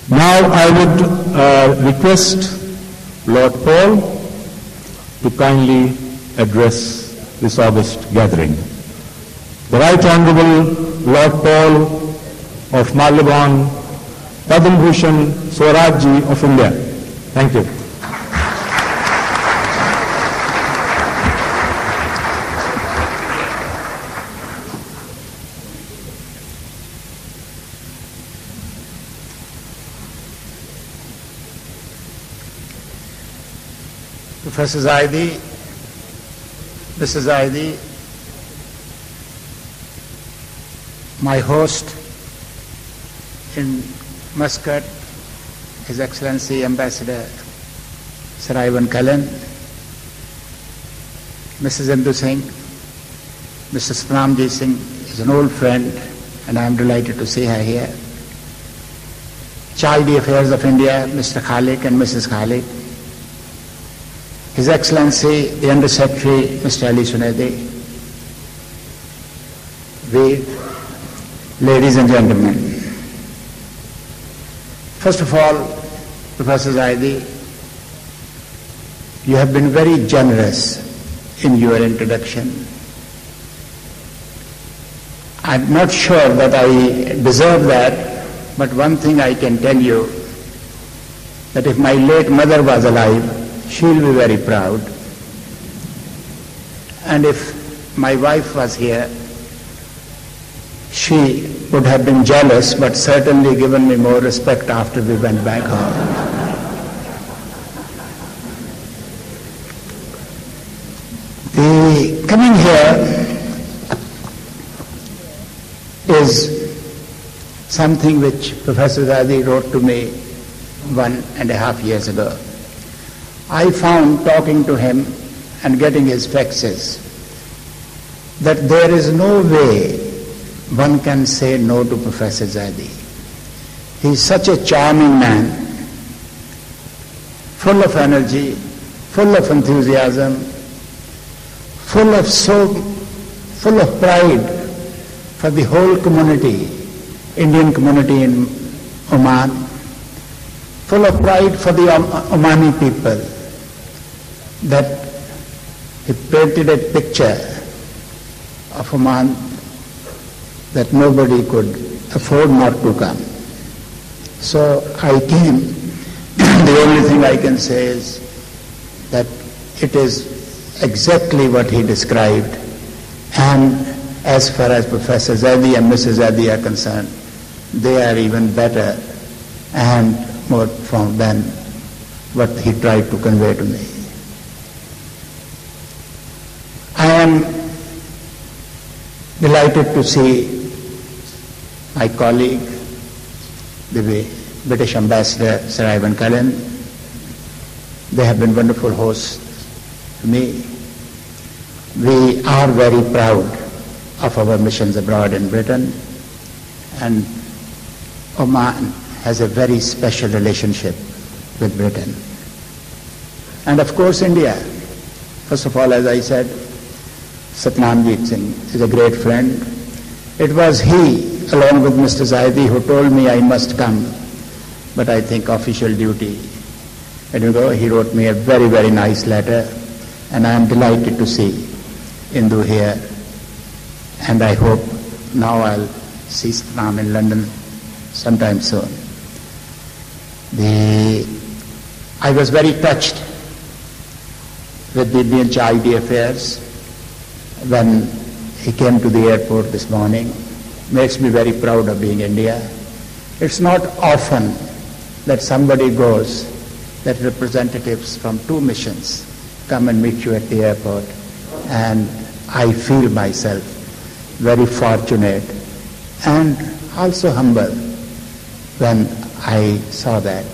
Now I would request Lord Paul to kindly address this august gathering. The Right Honourable Lord Paul of Marylebone, Padma Bhushan Swaraj Ji of India. Thank you. Professor Zaidi, Mr. Zaidi, my host in Muscat, His Excellency Ambassador Sir Ivan Cullen, Mrs. Indu Singh, Mr. Satnamjit Singh is an old friend and I am delighted to see her here. Child Affairs of India, Mr. Khalik and Mrs. Khalik, His Excellency the Under Secretary Mr. Ali Sunedi, ladies and gentlemen. First of all, Professor Zaidi, you have been very generous in your introduction. I'm not sure that I deserve that, but one thing I can tell you, that if my late mother was alive, she will be very proud. And if my wife was here, she would have been jealous, but certainly given me more respect after we went back home. The coming here is something which Professor Zaidi wrote to me 1.5 years ago. I found, talking to him and getting his faxes, that there is no way one can say no to Professor Zaidi. He is such a charming man, full of energy, full of enthusiasm, full of pride for the whole community, Indian community in Oman, full of pride for the Omani people, that he painted a picture of Oman that nobody could afford not to come. So I came. The only thing I can say is that it is exactly what he described, and as far as Professor Zaidi and Mrs. Zaidi are concerned, they are even better and more profound than what he tried to convey to me. I am delighted to see my colleague, the British Ambassador Sir Ivan Cullen. They have been wonderful hosts to me. We are very proud of our missions abroad in Britain, and Oman has a very special relationship with Britain. And of course India. First of all, as I said, Satnamjit Singh is a great friend. It was he, along with Mr. Zaidi, who told me I must come, but I think official duty. And you know, he wrote me a very, very nice letter, and I am delighted to see Indu here. And I hope now I'll see Satnam in London sometime soon. I was very touched with the Indian Child Affairs when he came to the airport this morning. Makes me very proud of being India. It's not often that somebody goes, that representatives from 2 missions come and meet you at the airport, and I feel myself very fortunate and also humble when I saw that.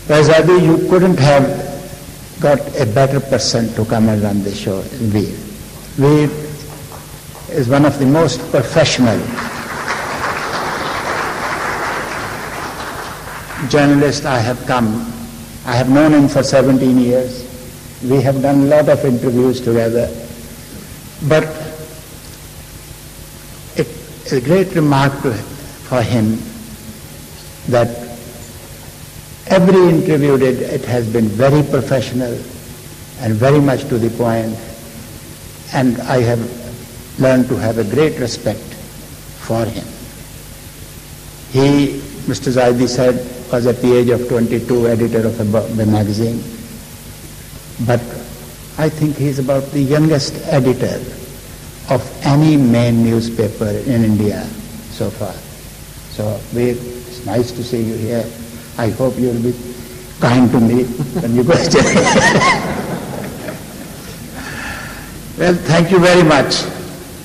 Zaidi, you couldn't have got a better person to come and run the show. Veer is one of the most professional journalists I have known him for 17 years. We have done a lot of interviews together. But a great remark for him that every interview it has been very professional and very much to the point, and I have learned to have a great respect for him. He, Mr. Zaidi said, was at the age of 22 editor of a magazine, but I think he's about the youngest editor of any main newspaper in India so far. So it's nice to see you here. I hope you'll be kind to me when you go. Well, thank you very much,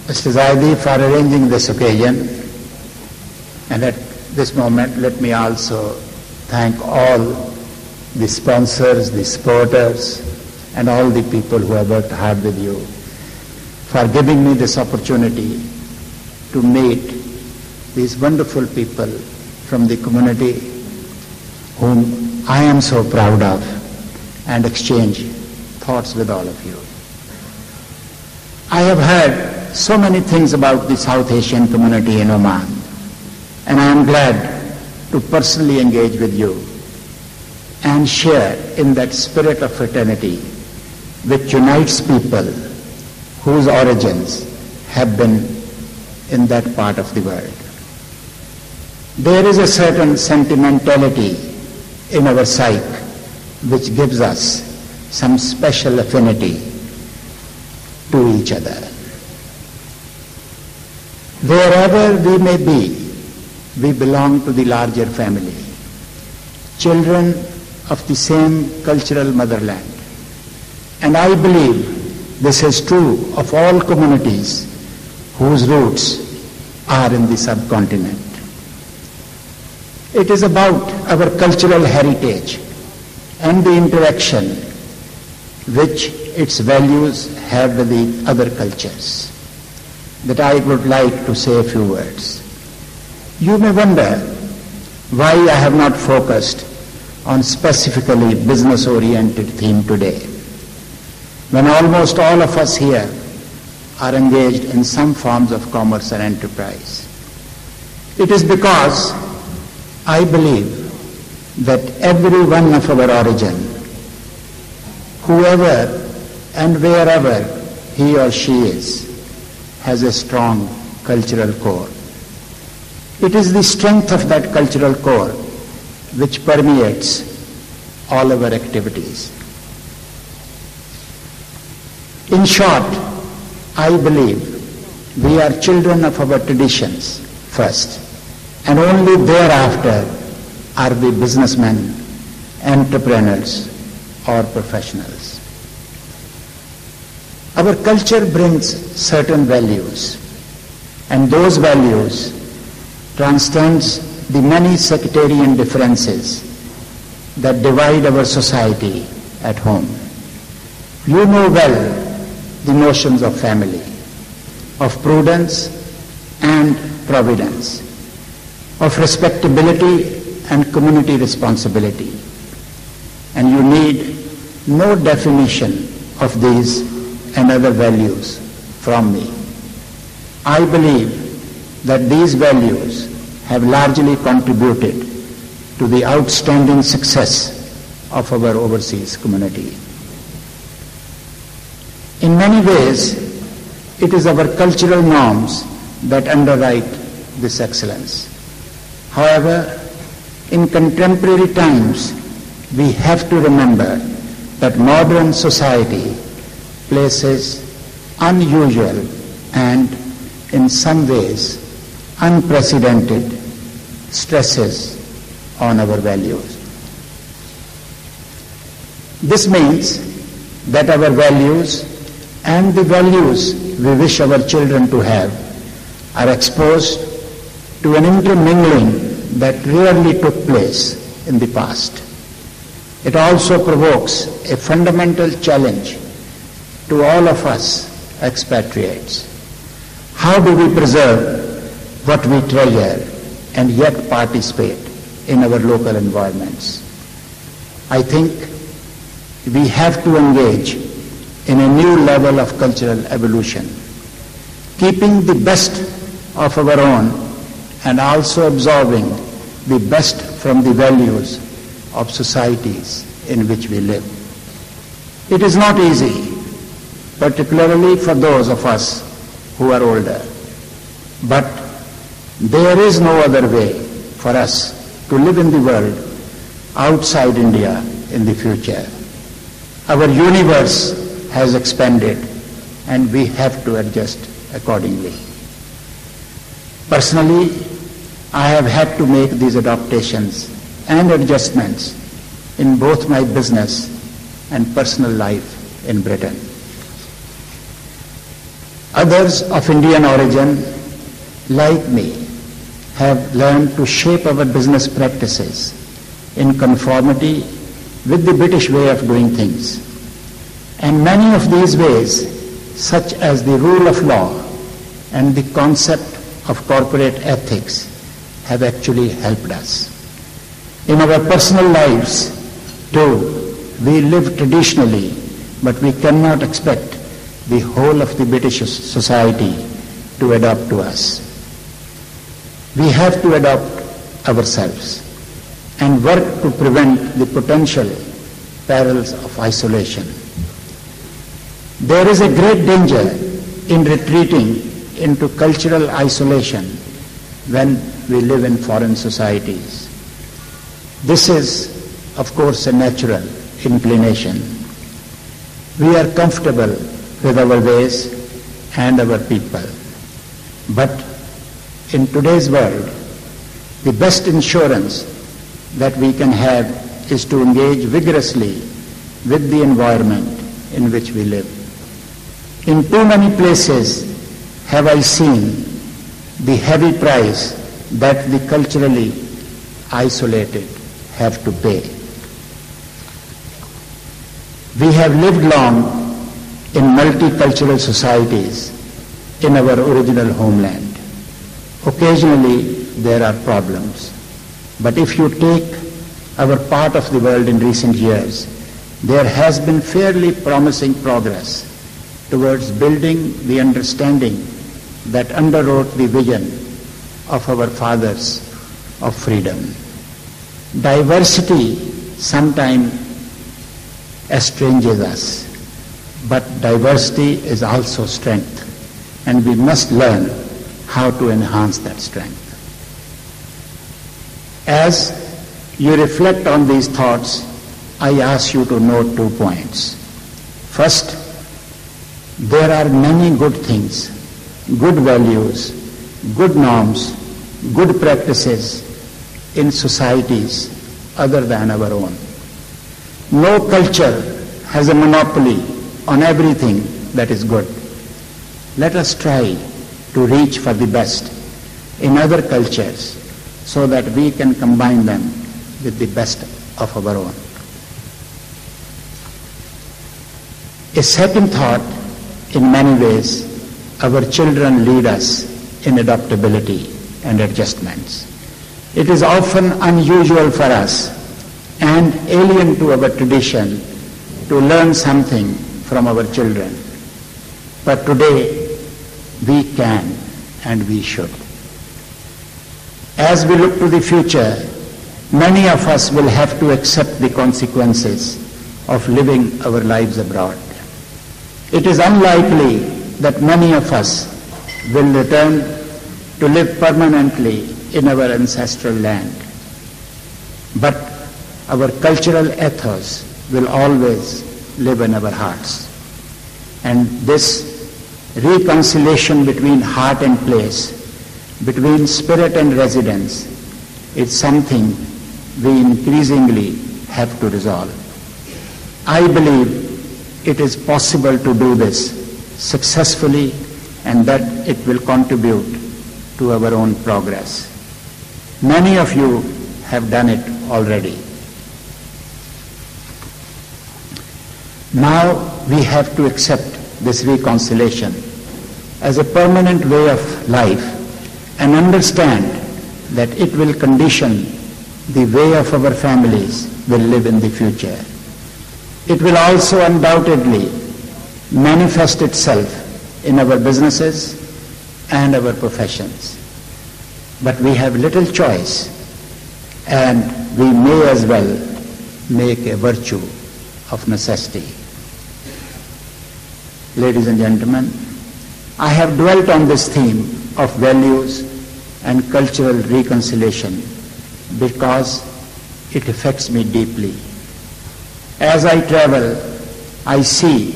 Mr. Zaidi, for arranging this occasion. And at this moment, let me also thank all the sponsors, the supporters, and all the people who have worked hard with you for giving me this opportunity to meet these wonderful people from the community whom I am so proud of and exchange thoughts with all of you. I have heard so many things about the South Asian community in Oman, and I am glad to personally engage with you and share in that spirit of fraternity which unites people whose origins have been in that part of the world. There is a certain sentimentality in our psyche which gives us some special affinity to each other. Wherever we may be, we belong to the larger family, children of the same cultural motherland. And I believe this is true of all communities whose roots are in the subcontinent. It is about our cultural heritage and the interaction which its values have with the other cultures that I would like to say a few words. You may wonder why I have not focused on specifically business-oriented theme today, when almost all of us here are engaged in some forms of commerce and enterprise. It is because I believe that every one of our origin, whoever and wherever he or she is, has a strong cultural core. It is the strength of that cultural core which permeates all our activities. In short, I believe we are children of our traditions first, and only thereafter are we businessmen, entrepreneurs, or professionals. Our culture brings certain values, and those values transcends the many sectarian differences that divide our society at home. You know well the notions of family, of prudence and providence, of respectability and community responsibility. And you need no definition of these and other values from me. I believe that these values have largely contributed to the outstanding success of our overseas community. In many ways, it is our cultural norms that underwrite this excellence. However, in contemporary times, we have to remember that modern society places unusual and, in some ways, unprecedented stresses on our values. This means that our values and the values we wish our children to have are exposed to an intermingling that rarely took place in the past. It also provokes a fundamental challenge to all of us expatriates. How do we preserve what we treasure and yet participate in our local environments? I think we have to engage in a new level of cultural evolution, keeping the best of our own and also absorbing the best from the values of societies in which we live. It is not easy, particularly for those of us who are older, but there is no other way for us to live in the world outside India in the future. Our universe has expanded and we have to adjust accordingly. Personally, I have had to make these adaptations and adjustments in both my business and personal life in Britain. Others of Indian origin, like me, have learned to shape our business practices in conformity with the British way of doing things. And many of these ways, such as the rule of law and the concept of corporate ethics, have actually helped us. In our personal lives, too, we live traditionally, but we cannot expect the whole of the British society to adapt to us. We have to adapt ourselves and work to prevent the potential perils of isolation. There is a great danger in retreating into cultural isolation when we live in foreign societies. This is, of course, a natural inclination. We are comfortable with our ways and our people. But in today's world, the best insurance that we can have is to engage vigorously with the environment in which we live. In too many places have I seen the heavy price that the culturally isolated have to pay. We have lived long in multicultural societies in our original homeland. Occasionally there are problems, but if you take our part of the world in recent years, there has been fairly promising progress towards building the understanding that underwrote the vision of our fathers of freedom. Diversity sometimes estranges us, but diversity is also strength, and we must learn how to enhance that strength. As you reflect on these thoughts, I ask you to note 2 points. First, there are many good things, good values, good norms, good practices in societies other than our own. No culture has a monopoly on everything that is good. Let us try to reach for the best in other cultures so that we can combine them with the best of our own. A second thought, in many ways, our children lead us in adaptability and adjustments. It is often unusual for us and alien to our tradition to learn something from our children. But today, we can and we should. As we look to the future, many of us will have to accept the consequences of living our lives abroad. It is unlikely that many of us will return to live permanently in our ancestral land. But our cultural ethos will always live in our hearts. And this reconciliation between heart and place, between spirit and residence, is something we increasingly have to resolve. I believe it is possible to do this successfully and that it will contribute to our own progress. Many of you have done it already. Now we have to accept this reconciliation as a permanent way of life and understand that it will condition the way of our families will live in the future. It will also undoubtedly manifest itself in our businesses and our professions. But we have little choice, and we may as well make a virtue of necessity. Ladies and gentlemen, I have dwelt on this theme of values and cultural reconciliation because it affects me deeply. As I travel, I see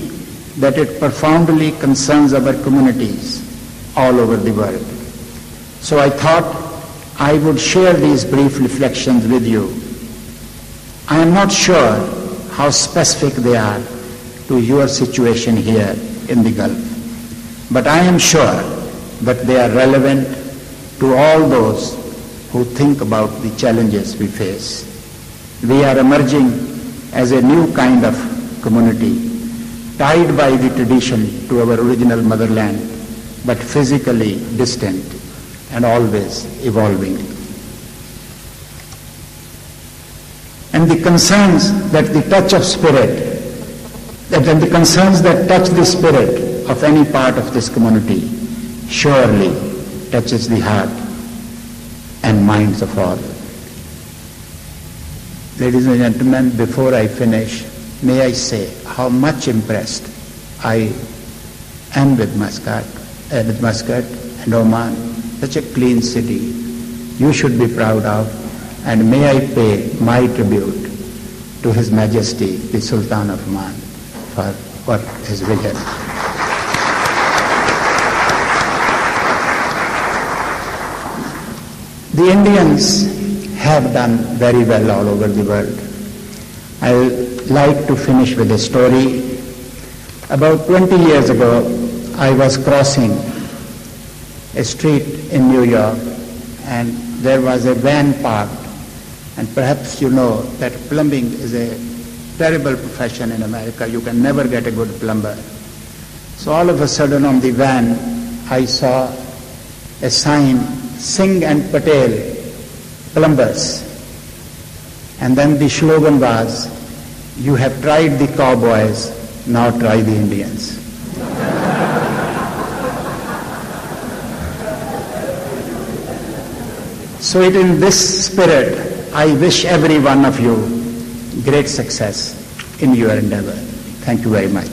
that it profoundly concerns our communities all over the world. So I thought I would share these brief reflections with you. I am not sure how specific they are to your situation here in the Gulf, but I am sure that they are relevant to all those who think about the challenges we face. We are emerging as a new kind of community, tied by the tradition to our original motherland, but physically distant and always evolving. And the concerns that the touch of spirit, and the concerns that touch the spirit of any part of this community surely touches the heart and minds of all. Ladies and gentlemen, before I finish, may I say how much impressed I am with Muscat and Oman, such a clean city you should be proud of, and may I pay my tribute to His Majesty, the Sultan of Oman, for his vision. The Indians have done very well all over the world. I would like to finish with a story. About 20 years ago, I was crossing a street in New York, and there was a van parked. And perhaps you know that plumbing is a terrible profession in America. You can never get a good plumber. So all of a sudden on the van, I saw a sign, Singh and Patel, plumbers. And then the slogan was, you have tried the cowboys, now try the Indians. So in this spirit, I wish every one of you great success in your endeavor. Thank you very much.